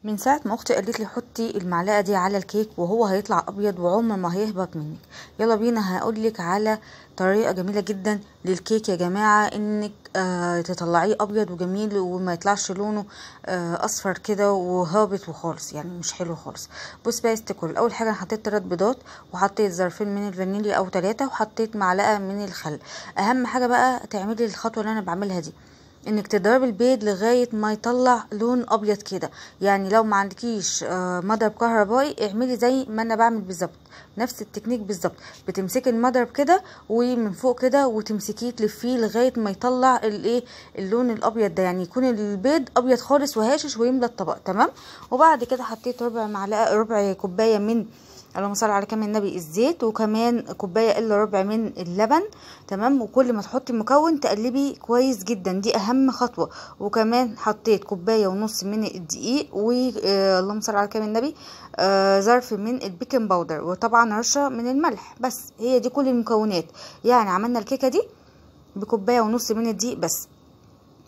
من ساعة ما اختي قالت لي حطي المعلقة دي على الكيك وهو هيطلع ابيض وعمر ما هيهبط منك. يلا بينا هقولك على طريقة جميلة جدا للكيك يا جماعة، انك تطلعيه ابيض وجميل وما يطلعش لونه اصفر كده وهابط وخالص، يعني مش حلو خالص. بص بقى استكل، اول حاجة حطيت 3 بيضات وحطيت ظرفين من الفانيليا او 3 وحطيت معلقة من الخل. اهم حاجة بقى تعملي الخطوة اللي انا بعملها دي، انك تضربي البيض لغايه ما يطلع لون ابيض كده. يعني لو ما عندكيش مضرب كهربائي اعملي زي ما انا بعمل بالظبط، نفس التكنيك بالظبط. بتمسكي المضرب كده ومن فوق كده وتمسكيه تلفيه لغايه ما يطلع الايه، اللون الابيض ده، يعني يكون البيض ابيض خالص وهاشش ويملى الطبق. تمام. وبعد كده حطيت ربع كوبايه من، اللهم صل على كامل النبي، الزيت، وكمان كوبايه الا ربع من اللبن. تمام. وكل ما تحطي مكون تقلبي كويس جدا، دي اهم خطوه. وكمان حطيت كوبايه ونص من الدقيق، اللهم صل على كامل النبي، ظرف من البيكنج باودر، وطبعا رشه من الملح. بس هي دي كل المكونات. يعني عملنا الكيكه دي بكوبايه ونص من الدقيق بس.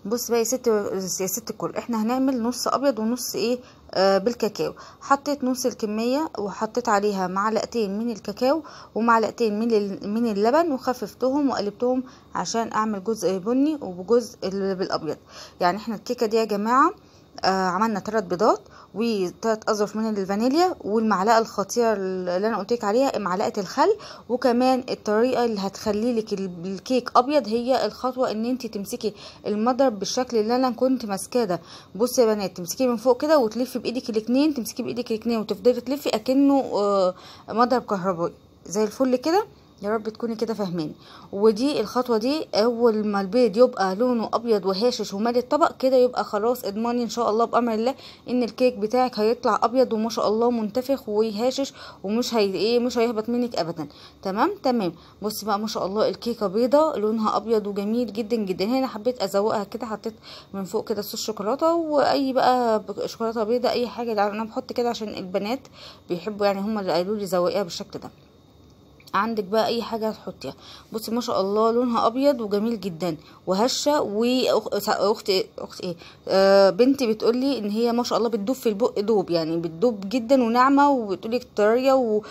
بص بقى يا ست الكل، احنا هنعمل نص ابيض ونص ايه، بالكاكاو. حطيت نص الكميه وحطيت عليها معلقتين من الكاكاو ومعلقتين من اللبن، وخففتهم وقلبتهم عشان اعمل جزء بني وجزء بالابيض. يعني احنا الكيكه دي يا جماعه عملنا 3 بيضات و3 اظرف من الفانيليا، والمعلقه الخطيره اللي انا قلت لك عليها معلقه الخل. وكمان الطريقه اللي هتخلي لك الكيك ابيض هي الخطوه ان انت تمسكي المضرب بالشكل اللي انا كنت ماسكاه ده. بصي يا بنات، تمسكيه من فوق كده وتلفي بايدك الاثنين، تمسكيه بايدك الاثنين وتفضلي تلفي اكنه مضرب كهربائي زي الفل كده. يا رب تكوني كده فاهماني. ودي الخطوه دي اول ما البيض يبقى لونه ابيض وهاشش ومالي الطبق كده، يبقى خلاص اضمني ان شاء الله بامر الله ان الكيك بتاعك هيطلع ابيض وما شاء الله منتفخ ويهاشش ومش مش هيهبط منك ابدا. تمام تمام. بصي بقى ما شاء الله الكيكه بيضه لونها ابيض وجميل جدا جدا. هنا حبيت ازوقها كده، حطيت من فوق كده صوص شوكولاته، واي بقى شوكولاته بيضه اي حاجه. انا بحط كده عشان البنات بيحبوا، يعني هم اللي قالوا لي زوقيها بالشكل ده. عندك بقى اي حاجه هتحطيها. بصي ما شاء الله لونها ابيض وجميل جدا وهشه. اخت ايه، بنتي بتقولي ان هي ما شاء الله بتدوب في البق دوب، يعني بتدوب جدا وناعمه، وبتقولي طريه